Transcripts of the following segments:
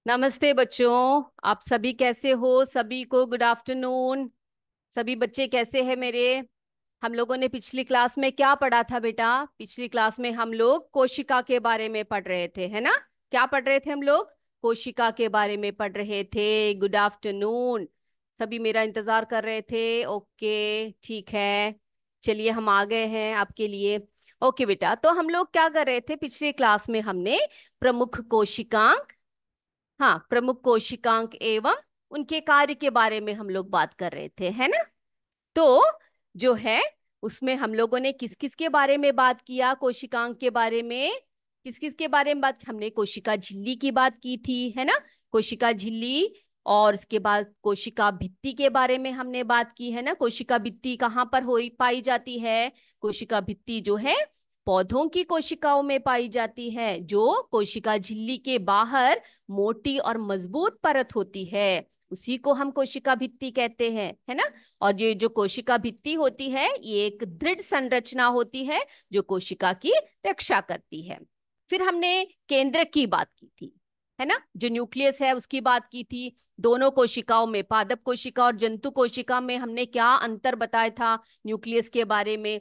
नमस्ते बच्चों। आप सभी कैसे हो? सभी को गुड आफ्टरनून। सभी बच्चे कैसे हैं मेरे? हम लोगों ने पिछली क्लास में क्या पढ़ा था बेटा? पिछली क्लास में हम लोग कोशिका के बारे में पढ़ रहे थे, है ना? क्या पढ़ रहे थे हम लोग? कोशिका के बारे में पढ़ रहे थे। Good afternoon. सभी मेरा इंतजार कर रहे थे। ओके, ठीक है। चलिए, हम आ गए हैं आपके लिए। ओके बेटा, तो हम लोग क्या कर रहे थे पिछली क्लास में? हमने प्रमुख कोशिकांग, हाँ, प्रमुख कोशिकांक एवं उनके कार्य के बारे में हम लोग बात कर रहे थे, है ना? तो जो है, उसमें हम लोगों ने किस किस के बारे में बात किया? कोशिकांक के बारे में किस किस के बारे में बात? हमने कोशिका झिल्ली की बात की थी, है ना? कोशिका झिल्ली। और उसके बाद कोशिका भित्ति के बारे में हमने बात की, है ना? कोशिका भित्ति कहाँ पर हो पाई जाती है? कोशिका भित्ति जो है पौधों की कोशिकाओं में पाई जाती है, जो कोशिका झिल्ली के बाहर मोटी और मजबूत परत होती है, उसी को हम कोशिका भित्ति कहते हैं, है ना? और ये जो कोशिका भित्ति होती है, ये एक दृढ़ संरचना होती है जो कोशिका की रक्षा करती है। फिर हमने केंद्रक की बात की थी, है ना? जो न्यूक्लियस है उसकी बात की थी। दोनों कोशिकाओं में, पादप कोशिका और जंतु कोशिका में, हमने क्या अंतर बताया था न्यूक्लियस के बारे में?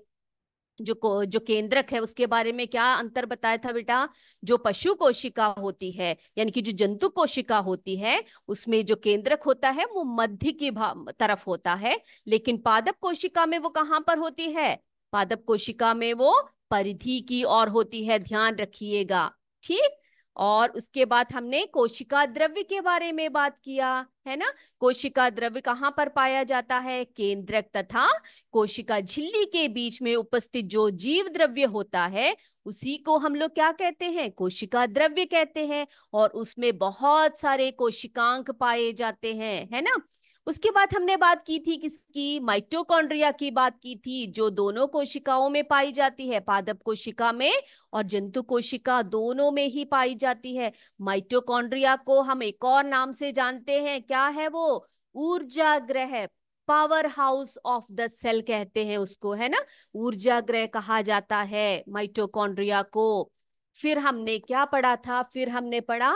जो केंद्रक है उसके बारे में क्या अंतर बताया था बेटा? जो पशु कोशिका होती है, यानी कि जो जंतु कोशिका होती है, उसमें जो केंद्रक होता है वो मध्य की तरफ होता है। लेकिन पादप कोशिका में वो कहाँ पर होती है? पादप कोशिका में वो परिधि की ओर होती है, ध्यान रखिएगा। ठीक। और उसके बाद हमने कोशिका द्रव्य के बारे में बात किया, है ना? कोशिका द्रव्य कहाँ पर पाया जाता है? केंद्रक तथा कोशिका झिल्ली के बीच में उपस्थित जो जीव द्रव्य होता है, उसी को हम लोग क्या कहते हैं? कोशिका द्रव्य कहते हैं। और उसमें बहुत सारे कोशिकांक पाए जाते हैं, है ना? उसके बाद हमने बात की थी किसकी? माइटोकॉन्ड्रिया की बात की थी, जो दोनों कोशिकाओं में पाई जाती है, पादप कोशिका में और जंतु कोशिका दोनों में ही पाई जाती है। माइटोकॉन्ड्रिया को हम एक और नाम से जानते हैं, क्या है वो? ऊर्जा ग्रह, power house of the cell कहते हैं उसको, है ना? ऊर्जा ग्रह कहा जाता है माइटोकॉन्ड्रिया को। फिर हमने क्या पढ़ा था? फिर हमने पढ़ा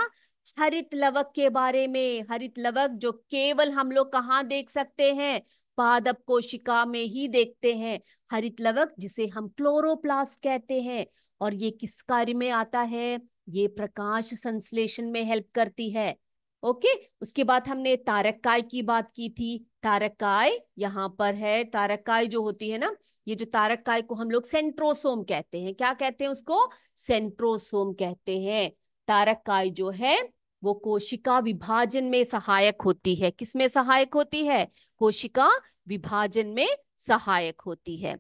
हरित लवक के बारे में। हरित लवक जो केवल हम लोग कहाँ देख सकते हैं? पादप कोशिका में ही देखते हैं। हरित लवक जिसे हम क्लोरोप्लास्ट कहते हैं। और ये किस कार्य में आता है? ये प्रकाश संश्लेषण में हेल्प करती है। ओके। उसके बाद हमने तारककाय की बात की थी। तारककाय यहाँ पर है। तारककाय जो होती है ना, ये जो तारककाय को हम लोग सेंट्रोसोम कहते हैं। क्या कहते हैं उसको? सेंट्रोसोम कहते हैं। तारककाय जो है वो कोशिका विभाजन में सहायक होती है। किसमें सहायक होती है? कोशिका विभाजन में सहायक होती है।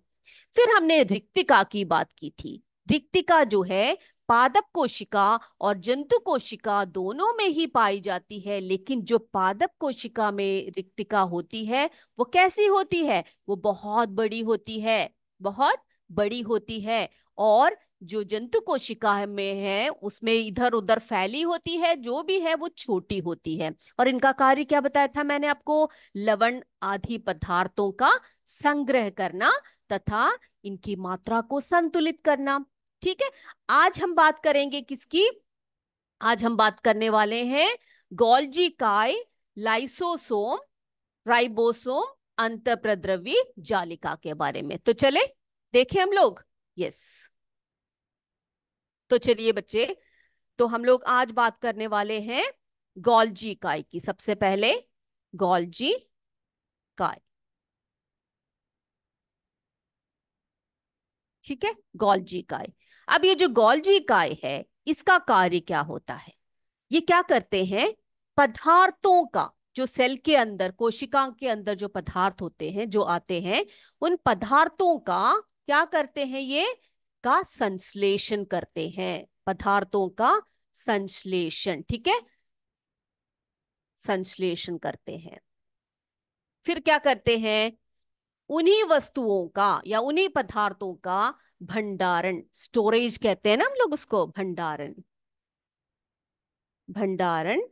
फिर हमने रिक्तिका की बात की थी। रिक्तिका जो है पादप कोशिका और जंतु कोशिका दोनों में ही पाई जाती है, लेकिन जो पादप कोशिका में रिक्तिका होती है वो कैसी होती है? वो बहुत बड़ी होती है, बहुत बड़ी होती है। और जो जंतु कोशिका में है उसमें इधर उधर फैली होती है, जो भी है वो छोटी होती है। और इनका कार्य क्या बताया था मैंने आपको? लवण आदि पदार्थों का संग्रह करना तथा इनकी मात्रा को संतुलित करना। ठीक है। आज हम बात करेंगे किसकी? आज हम बात करने वाले हैं गोल्जी काय, लाइसोसोम, राइबोसोम, अंतःप्रद्रवी जालिका के बारे में। तो चले देखें हम लोग। यस। तो चलिए बच्चे, तो हम लोग आज बात करने वाले हैं गोल्जी काय की। सबसे पहले गोल्जी काय। ठीक है, गोल्जी काय। अब ये जो गोल्जी काय है, इसका कार्य क्या होता है? ये क्या करते हैं? पदार्थों का, जो सेल के अंदर, कोशिका के अंदर जो पदार्थ होते हैं, जो आते हैं, उन पदार्थों का क्या करते हैं? ये का संश्लेषण करते हैं। पदार्थों का संश्लेषण, ठीक है, संश्लेषण करते हैं। फिर क्या करते हैं? उन्हीं वस्तुओं का या उन्हीं पदार्थों का भंडारण, स्टोरेज कहते हैं ना हम लोग उसको, भंडारण, भंडारण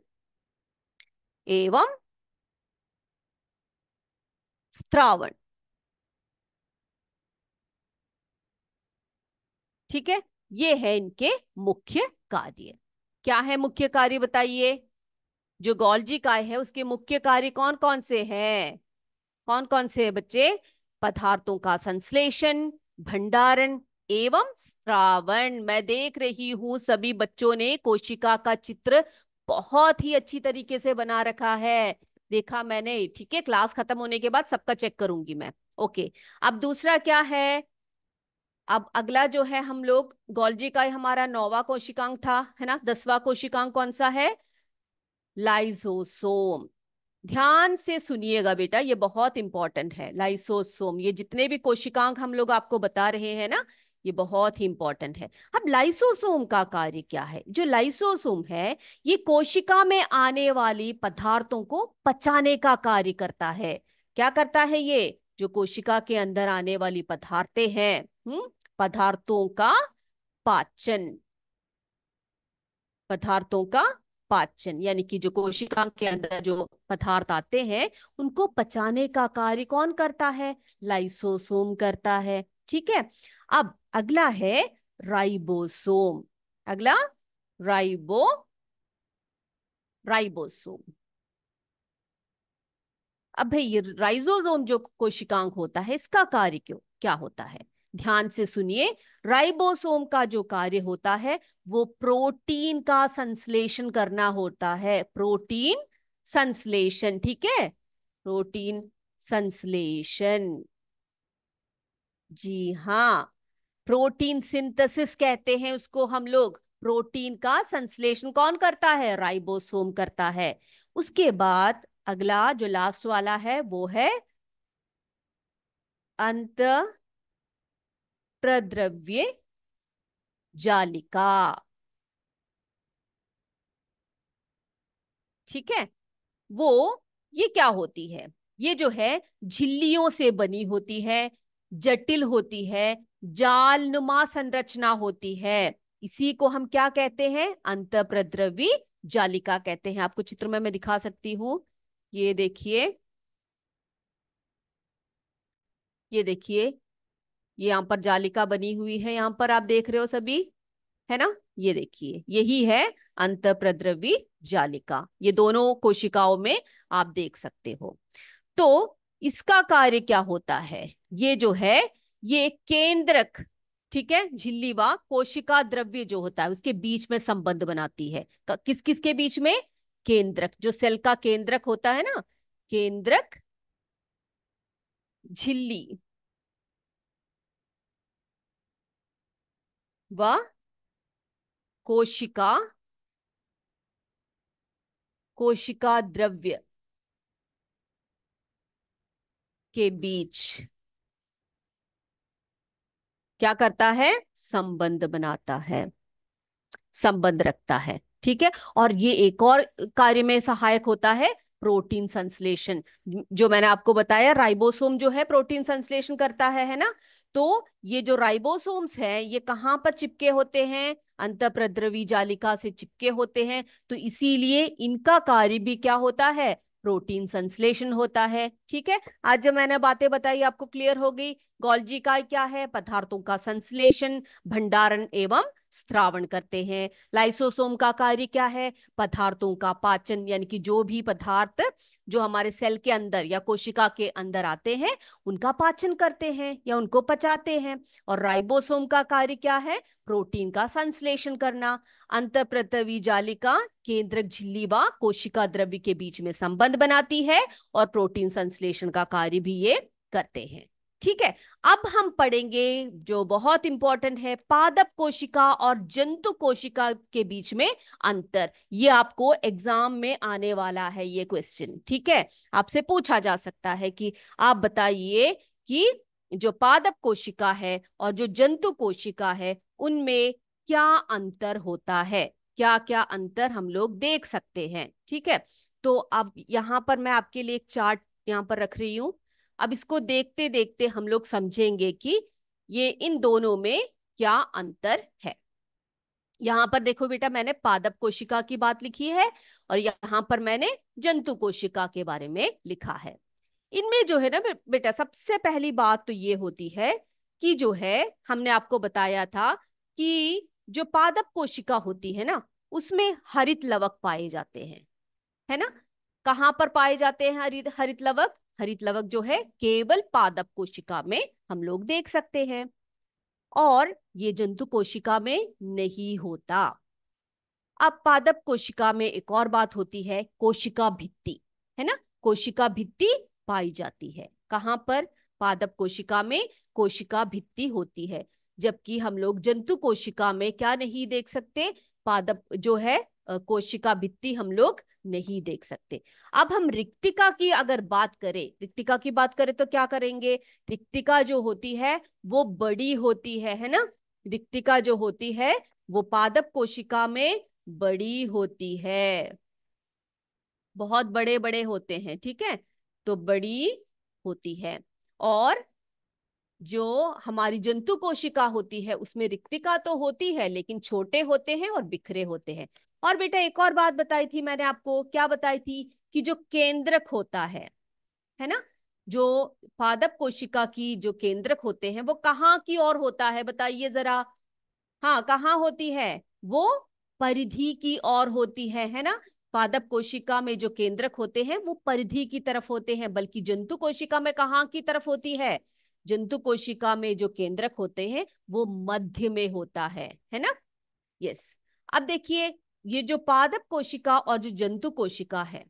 एवं स्त्रावण। ठीक है, ये है इनके मुख्य कार्य। क्या है मुख्य कार्य बताइए? जो गोल्जी काय है उसके मुख्य कार्य कौन कौन से हैं? कौन कौन से है बच्चे? पदार्थों का संश्लेषण, भंडारण एवं स्त्रावण। मैं देख रही हूं सभी बच्चों ने कोशिका का चित्र बहुत ही अच्छी तरीके से बना रखा है। देखा मैंने, ठीक है। क्लास खत्म होने के बाद सबका चेक करूंगी मैं। ओके। अब दूसरा क्या है? अब अगला जो है, हम लोग गोल्जी का हमारा 9वां कोशिकांग था, है ना। 10वां कोशिकांग कौन सा है? लाइसोसोम। ध्यान से सुनिएगा बेटा, ये बहुत इंपॉर्टेंट है। लाइसोसोम, ये जितने भी कोशिकांग हम लोग आपको बता रहे हैं ना, ये बहुत ही इंपॉर्टेंट है। अब लाइसोसोम का कार्य क्या है? जो लाइसोसोम है, ये कोशिका में आने वाली पदार्थों को पचाने का कार्य करता है। क्या करता है ये? जो कोशिका के अंदर आने वाली पदार्थें हैं, पदार्थों का पाचन। पदार्थों का पाचन यानी कि जो कोशिका के अंदर जो पदार्थ आते हैं उनको पचाने का कार्य कौन करता है? लाइसोसोम करता है। ठीक है। अब अगला है राइबोसोम। अगला राइबो राइबोसोम। अब भाई ये राइजोसोम जो कोशिकांग होता है, इसका कार्य क्यों क्या होता है? ध्यान से सुनिए। राइबोसोम का जो कार्य होता है वो प्रोटीन का संश्लेषण करना होता है। प्रोटीन संश्लेषण, ठीक है। प्रोटीन संश्लेषण, जी हाँ। प्रोटीन सिंथेसिस कहते हैं उसको हम लोग। प्रोटीन का संश्लेषण कौन करता है? राइबोसोम करता है। उसके बाद अगला जो लास्ट वाला है वो है अंत प्रद्रव्य जालिका। ठीक है। वो ये क्या होती है? ये जो है झिल्लियों से बनी होती है, जटिल होती है, जालनुमा संरचना होती है। इसी को हम क्या कहते हैं? अंतःप्रद्रवी जालिका कहते हैं। आपको चित्र में मैं दिखा सकती हूँ। ये देखिए, ये देखिए, ये यहाँ पर जालिका बनी हुई है। यहाँ पर आप देख रहे हो सभी, है ना। ये देखिए, यही है अंतःप्रद्रवी जालिका। ये दोनों कोशिकाओं में आप देख सकते हो। तो इसका कार्य क्या होता है? ये जो है, ये केंद्रक, ठीक है, झिल्ली व कोशिका द्रव्य जो होता है उसके बीच में संबंध बनाती है। किस किस के बीच में? केंद्रक, जो सेल का केंद्रक होता है ना, केंद्रक झिल्ली व कोशिका कोशिका द्रव्य के बीच क्या करता है? संबंध बनाता है, संबंध रखता है। ठीक है। और ये एक और कार्य में सहायक होता है, प्रोटीन संश्लेषण। जो मैंने आपको बताया, राइबोसोम जो है प्रोटीन संश्लेषण करता है ना। तो ये जो राइबोसोम्स हैं ये कहाँ पर चिपके होते हैं? अंतःप्रद्रवी जालिका से चिपके होते हैं। तो इसीलिए इनका कार्य भी क्या होता है? प्रोटीन संश्लेषण होता है। ठीक है। आज जब मैंने बातें बताई आपको क्लियर हो गई। गोल्जी का क्या है? पदार्थों का संश्लेषण, भंडारण एवं स्त्रावण करते हैं। लाइसोसोम का कार्य क्या है? पदार्थों का पाचन, यानी कि जो भी पदार्थ जो हमारे सेल के अंदर या कोशिका के अंदर आते हैं उनका पाचन करते हैं या उनको पचाते हैं। और राइबोसोम का कार्य क्या है? प्रोटीन का संश्लेषण करना। अंतःप्रद्रवी जालिका केंद्रक झिल्ली व कोशिका द्रव्य के बीच में संबंध बनाती है और प्रोटीन संश्लेषण का कार्य भी ये करते हैं। ठीक है। अब हम पढ़ेंगे जो बहुत इंपॉर्टेंट है, पादप कोशिका और जंतु कोशिका के बीच में अंतर। ये आपको एग्जाम में आने वाला है ये क्वेश्चन। ठीक है। आपसे पूछा जा सकता है कि आप बताइए कि जो पादप कोशिका है और जो जंतु कोशिका है उनमें क्या अंतर होता है? क्या क्या अंतर हम लोग देख सकते हैं? ठीक है। तो अब यहां पर मैं आपके लिए एक चार्ट यहां पर रख रही हूं। अब इसको देखते देखते हम लोग समझेंगे कि ये इन दोनों में क्या अंतर है। यहां पर देखो बेटा, मैंने पादप कोशिका की बात लिखी है और यहां पर मैंने जंतु कोशिका के बारे में लिखा है। इनमें जो है ना बेटा, सबसे पहली बात तो ये होती है कि जो है, हमने आपको बताया था कि जो पादप कोशिका होती है ना उसमें हरित लवक पाए जाते हैं, है ना। कहाँ पर पाए जाते हैं हरित हरित लवक? हरित लवक जो है केवल पादप कोशिका में हम लोग देख सकते हैं, और ये जंतु कोशिका में नहीं होता। अब पादप कोशिका में एक और बात होती है, कोशिका भित्ति, है ना। कोशिका भित्ति पाई जाती है कहाँ पर? पादप कोशिका में कोशिका भित्ति होती है, जबकि हम लोग जंतु कोशिका में क्या नहीं देख सकते? पादप जो है कोशिका भित्ति हम लोग नहीं देख सकते। अब हम रिक्तिका की अगर बात करें, रिक्तिका की बात करें तो क्या करेंगे? रिक्तिका जो होती है वो बड़ी होती है ना। रिक्तिका जो होती है वो पादप कोशिका में बड़ी होती है, बहुत बड़े बड़े होते हैं, ठीक है, तो बड़ी होती है। और जो हमारी जंतु कोशिका होती है उसमें रिक्तिका तो होती है लेकिन छोटे होते हैं और बिखरे होते हैं। और बेटा एक और बात बताई थी मैंने आपको, क्या बताई थी? कि जो केंद्रक होता है ना, जो पादप कोशिका की जो केंद्रक होते हैं वो कहाँ की ओर होता है बताइए जरा। हाँ, कहाँ होती है? वो परिधि की ओर होती है ना। पादप कोशिका में जो केंद्रक होते हैं वो परिधि की तरफ होते हैं, बल्कि जंतु कोशिका में कहाँ की तरफ होती है? जंतु कोशिका में जो केंद्रक होते हैं वो मध्य में होता है ना। यस। अब देखिए, ये जो पादप कोशिका और जो जंतु कोशिका है,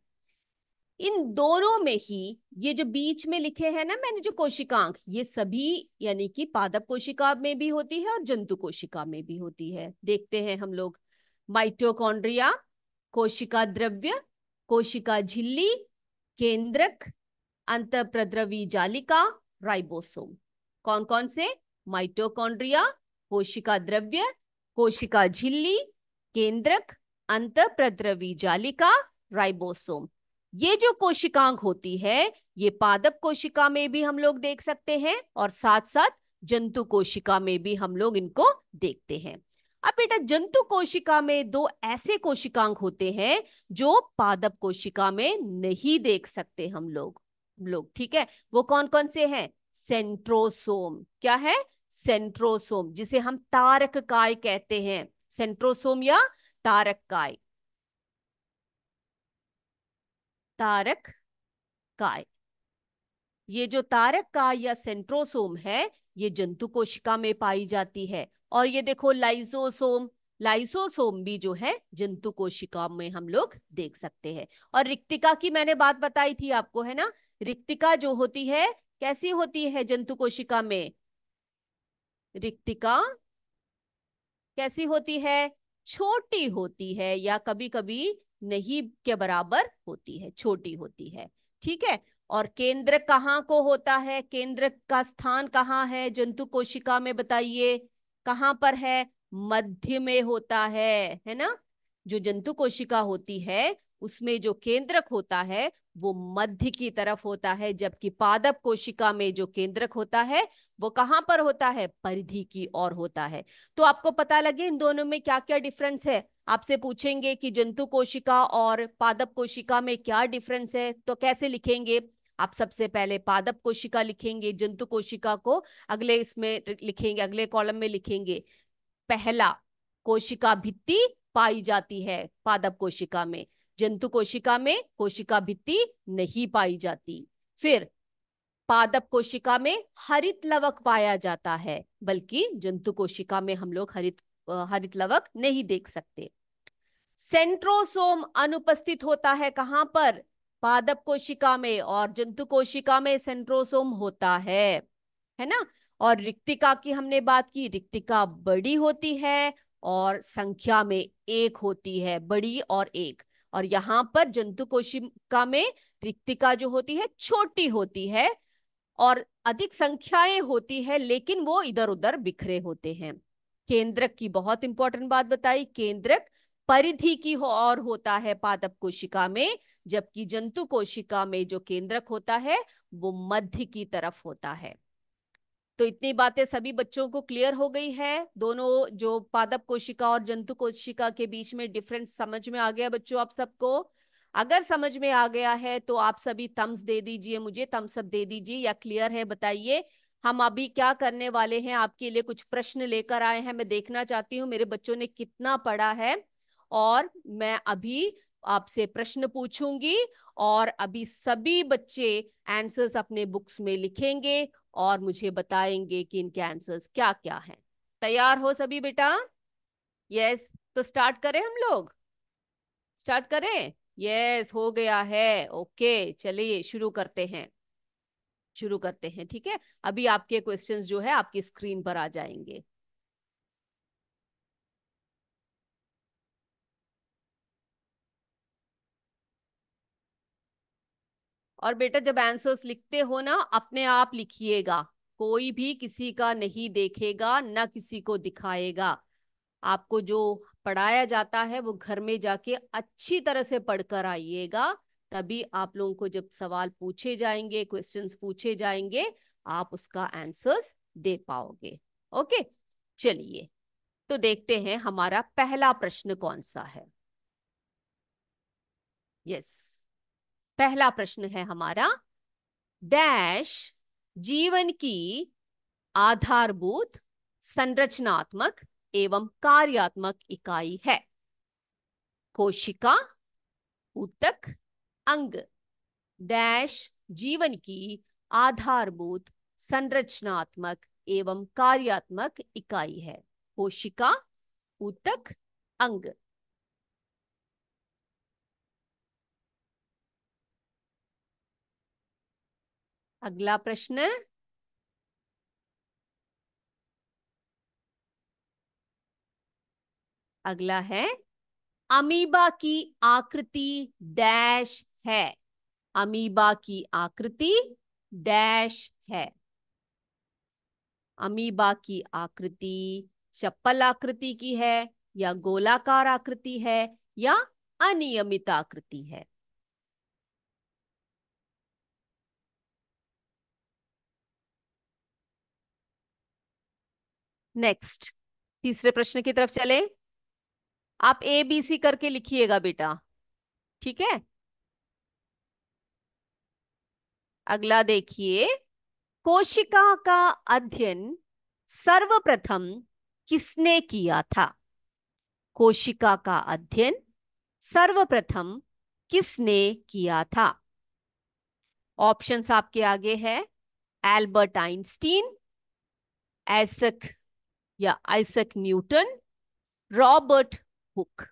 इन दोनों में ही ये जो बीच में लिखे हैं ना मैंने जो कोशिकांक, ये सभी यानी कि पादप कोशिका में भी होती है और जंतु कोशिका में भी होती है। देखते हैं हम लोग। माइटोकॉन्ड्रिया, कोशिका द्रव्य, कोशिका झिल्ली, केंद्रक, अंतःप्रद्रवी जालिका, राइबोसोम। कौन कौन से? माइटोकॉन्ड्रिया, कोशिका द्रव्य, कोशिका झिल्ली, केंद्रक, अंतःप्रद्रवी जालिका, राइबोसोम। ये जो कोशिकांग होती है ये पादप कोशिका में भी हम लोग देख सकते हैं और साथ साथ जंतु कोशिका में भी हम लोग इनको देखते हैं। अब बेटा जंतु कोशिका में दो ऐसे कोशिकांग होते हैं जो पादप कोशिका में नहीं देख सकते हम लोग, ठीक है। वो कौन कौन से हैं? सेंट्रोसोम। क्या है? सेंट्रोसोम, जिसे हम तारक काय कहते हैं। सेंट्रोसोम या तारक काय। तारक काय, ये जो तारक काय या सेंट्रोसोम है ये जंतु कोशिका में पाई जाती है। और ये देखो लाइसोसोम, लाइसोसोम भी जो है जंतु कोशिका में हम लोग देख सकते हैं। और रिक्तिका की मैंने बात बताई थी आपको, है ना। रिक्तिका जो होती है कैसी होती है जंतु कोशिका में? रिक्तिका कैसी होती है? छोटी होती है, या कभी कभी नहीं के बराबर होती है, छोटी होती है, ठीक है। और केंद्र कहाँ को होता है? केंद्र का स्थान कहाँ है जंतु कोशिका में बताइए? कहाँ पर है? मध्य में होता है ना। जो जंतु कोशिका होती है उसमें जो केंद्रक होता है वो मध्य की तरफ होता है, जबकि पादप कोशिका में जो केंद्रक होता है वो कहाँ पर होता है? परिधि की ओर होता है। तो आपको पता लगे इन दोनों में क्या क्या डिफरेंस है। आपसे पूछेंगे कि जंतु कोशिका और पादप कोशिका में क्या डिफरेंस है तो कैसे लिखेंगे? आप सबसे पहले पादप कोशिका लिखेंगे, जंतु कोशिका को अगले इसमें लिखेंगे, अगले कॉलम में लिखेंगे। पहला, कोशिका भित्ति पाई जाती है पादप कोशिका में, जंतु कोशिका में कोशिका भित्ति नहीं पाई जाती। फिर पादप कोशिका में हरित लवक पाया जाता है, बल्कि जंतु कोशिका में हम लोग हरित लवक नहीं देख सकते। सेंट्रोसोम अनुपस्थित होता है कहां पर? पादप कोशिका में, और जंतु कोशिका में सेंट्रोसोम होता है ना। और रिक्तिका की हमने बात की, रिक्तिका बड़ी होती है और संख्या में एक होती है, बड़ी और एक। और यहाँ पर जंतु कोशिका में रिक्तिका जो होती है छोटी होती है और अधिक संख्याएं होती है, लेकिन वो इधर उधर बिखरे होते हैं। केंद्रक की बहुत इंपॉर्टेंट बात बताई, केंद्रक परिधि की और होता है पादप कोशिका में, जबकि जंतु कोशिका में जो केंद्रक होता है वो मध्य की तरफ होता है। तो इतनी बातें सभी बच्चों को क्लियर हो गई है? दोनों जो पादप कोशिका और जंतु कोशिका के बीच में डिफरेंस समझ में आ गया बच्चों आप सबको? अगर समझ में आ गया है तो आप सभी थम्स दे दीजिए, मुझे थम्स अप दे दीजिए, या क्लियर है बताइए। हम अभी क्या करने वाले हैं, आपके लिए कुछ प्रश्न लेकर आए हैं। मैं देखना चाहती हूँ मेरे बच्चों ने कितना पढ़ा है, और मैं अभी आपसे प्रश्न पूछूंगी और अभी सभी बच्चे आंसर्स अपने बुक्स में लिखेंगे और मुझे बताएंगे कि इनके आंसर्स क्या क्या हैं। तैयार हो सभी बेटा? यस, तो स्टार्ट करें हम लोग। स्टार्ट करें? यस, हो गया है। ओके, चलिए शुरू करते हैं। शुरू करते हैं, ठीक है। अभी आपके क्वेश्चंस जो है आपकी स्क्रीन पर आ जाएंगे। और बेटा जब आंसर्स लिखते हो ना, अपने आप लिखिएगा। कोई भी किसी का नहीं देखेगा, ना किसी को दिखाएगा। आपको जो पढ़ाया जाता है वो घर में जाके अच्छी तरह से पढ़कर आइएगा। तभी आप लोगों को जब सवाल पूछे जाएंगे, क्वेश्चंस पूछे जाएंगे, आप उसका आंसर्स दे पाओगे। ओके, चलिए तो देखते हैं हमारा पहला प्रश्न कौन सा है। यस, पहला प्रश्न है हमारा, डैश जीवन की आधारभूत संरचनात्मक एवं कार्यात्मक इकाई है। कोशिका, ऊतक, अंग। डैश जीवन की आधारभूत संरचनात्मक एवं कार्यात्मक इकाई है। कोशिका, ऊतक, अंग। अगला प्रश्न। अगला है, अमीबा की आकृति डैश है। अमीबा की आकृति डैश है। अमीबा की आकृति चप्पल आकृति की है, या गोलाकार आकृति है, या अनियमित आकृति है। नेक्स्ट, तीसरे प्रश्न की तरफ चले। आप ए बी सी करके लिखिएगा बेटा, ठीक है। अगला देखिए, कोशिका का अध्ययन सर्वप्रथम किसने किया था? कोशिका का अध्ययन सर्वप्रथम किसने किया था? ऑप्शंस आपके आगे है। एल्बर्ट आइंस्टीन, आइजैक या Isaac Newton, Robert Hooke.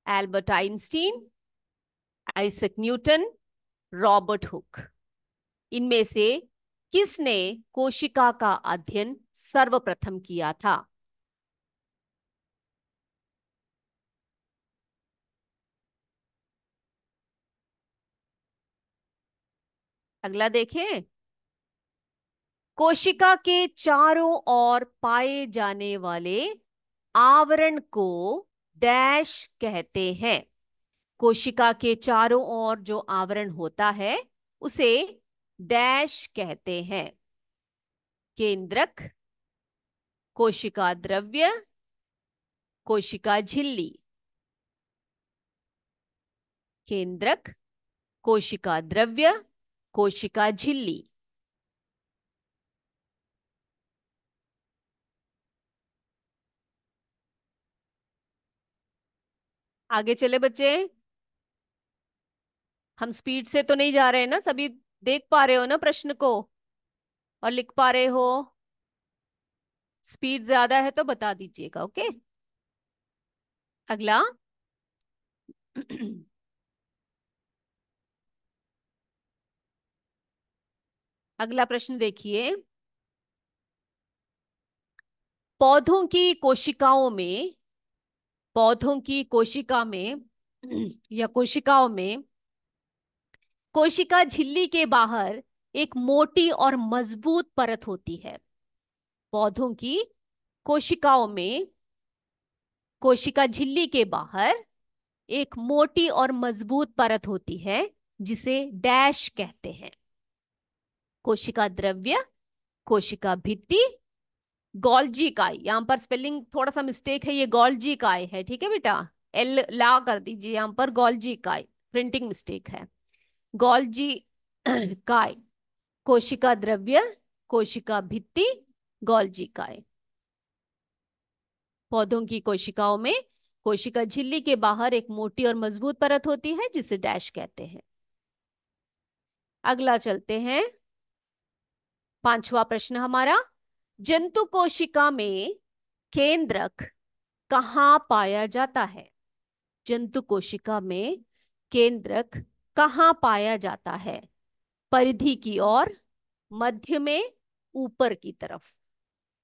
Albert Einstein, Isaac Newton, Robert Hooke. इनमें से किसने कोशिका का अध्ययन सर्वप्रथम किया था? अगला देखें, कोशिका के चारों ओर पाए जाने वाले आवरण को डैश कहते हैं। कोशिका के चारों ओर जो आवरण होता है उसे डैश कहते हैं। केंद्रक, कोशिका द्रव्य, कोशिका झिल्ली। केंद्रक, कोशिका द्रव्य, कोशिका झिल्ली। आगे चले बच्चे। हम स्पीड से तो नहीं जा रहे हैं ना? सभी देख पा रहे हो ना प्रश्न को और लिख पा रहे हो? स्पीड ज्यादा है तो बता दीजिएगा, ओके। अगला अगला प्रश्न देखिए, पौधों की कोशिकाओं में, पौधों की कोशिका में या कोशिकाओं में कोशिका झिल्ली के बाहर एक मोटी और मजबूत परत होती है। पौधों की कोशिकाओं में कोशिका झिल्ली के बाहर एक मोटी और मजबूत परत होती है जिसे डैश कहते हैं। कोशिका द्रव्य, कोशिका भित्ति, गोल्जी काय। यहां पर स्पेलिंग थोड़ा सा मिस्टेक है, ये गोल्जी काय है, ठीक है बेटा। एल ला कर दीजिए, यहां पर गोल्जी काय, प्रिंटिंग मिस्टेक है। गोल्जी काय। कोशिका द्रव्य, कोशिका भित्ति, गोल्जी काय। पौधों की कोशिकाओं में कोशिका झिल्ली के बाहर एक मोटी और मजबूत परत होती है जिसे डैश कहते हैं। अगला चलते हैं, पांचवा प्रश्न हमारा, जंतु कोशिका में केंद्रक कहाँ पाया जाता है? जंतु कोशिका में केंद्रक कहाँ पाया जाता है? परिधि की ओर, मध्य में, ऊपर की तरफ।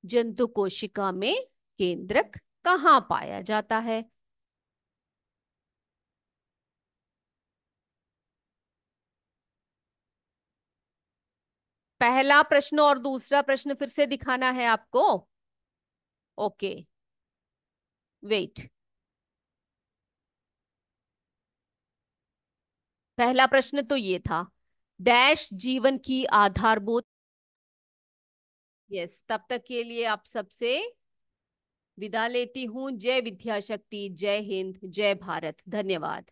जंतु कोशिका में केंद्रक कहाँ पाया जाता है? पहला प्रश्न और दूसरा प्रश्न फिर से दिखाना है आपको। Okay, wait. पहला प्रश्न तो ये था, डैश जीवन की आधारभूत। यस, तब तक के लिए आप सबसे विदा लेती हूँ। जय विद्याशक्ति, जय हिंद, जय भारत, धन्यवाद।